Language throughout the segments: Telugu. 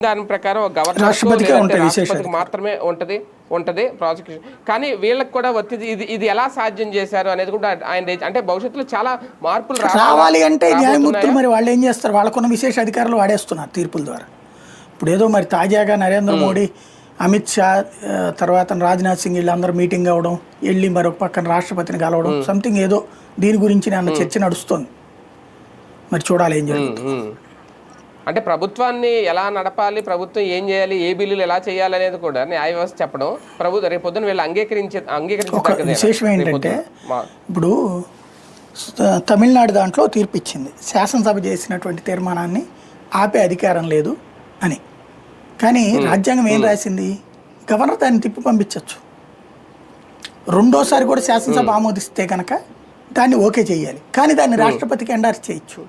దాని ప్రకారం రాష్ట్రపతికి మాత్రమే ఉంటది ప్రాసిక్యూషన్. కానీ వీళ్ళకి కూడా ఒత్తిడి ఇది ఎలా సాధ్యం చేశారు అనేది కూడా ఆయన అంటే భవిష్యత్తులో చాలా మార్పులు రావాలి అంటే న్యాయమూర్తులు మరి వాళ్ళు ఏం చేస్తారు, వాళ్ళకున్న విశేష అధికారులు వాడేస్తున్నారు తీర్పుల ద్వారా. ఇప్పుడు ఏదో మరి తాజాగా నరేంద్ర మోడీ, అమిత్ షా, తర్వాత రాజ్నాథ్ సింగ్ వీళ్ళందరూ మీటింగ్ అవ్వడం, వెళ్ళి మరొక పక్కన రాష్ట్రపతిని కలవడం, సంథింగ్ ఏదో దీని గురించి నన్ను చర్చ నడుస్తుంది. మరి చూడాలి ఏం జరుగుతుంది. అంటే ప్రభుత్వాన్ని ఎలా నడపాలి, ప్రభుత్వం ఏం చేయాలి, ఏ బిల్లులు ఎలా చేయాలి అనేది కూడా న్యాయ వ్యవస్థ చెప్పడం, ప్రభుత్వం రేపు పొద్దున వీళ్ళు అంగీకరించారు. విశేషం ఏంటంటే ఇప్పుడు తమిళనాడు దాంట్లో తీర్పు ఇచ్చింది, శాసనసభ చేసినటువంటి తీర్మానాన్ని ఆపే అధికారం లేదు అని. కానీ రాజ్యాంగం ఏం రాసింది, గవర్నర్ దాన్ని తిప్పి పంపించవచ్చు. రెండోసారి కూడా శాసనసభ ఆమోదిస్తే కనుక దాన్ని ఓకే చేయాలి, కానీ దాన్ని రాష్ట్రపతికి ఎండార్స్ చేయొచ్చు.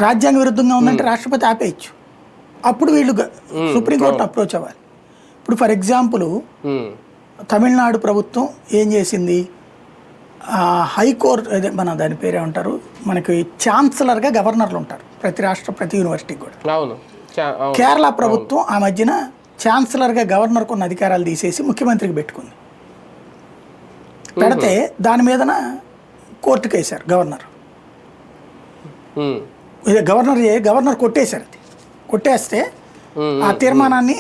రాజ్యాంగ విరుద్ధంగా ఉందంటే రాష్ట్రపతి ఆపేయచ్చు. అప్పుడు వీళ్ళు సుప్రీంకోర్టును అప్రోచ్ అవ్వాలి. ఇప్పుడు ఫర్ ఎగ్జాంపుల్ తమిళనాడు ప్రభుత్వం ఏం చేసింది, హైకోర్టు అదే దాని పేరు ఏమంటారు, మనకి ఛాన్సలర్గా గవర్నర్లు ఉంటారు ప్రతి యూనివర్సిటీకి కూడా. కేరళ ప్రభుత్వం ఆ మధ్యన ఛాన్సలర్గా గవర్నర్కు ఉన్న అధికారాలు తీసేసి ముఖ్యమంత్రికి పెట్టుకుంది. పెడితే దాని మీదన కోర్టుకు వేశారు గవర్నర్. గవర్నర్ కొట్టేశారు. కొట్టేస్తే ఆ తీర్మానాన్ని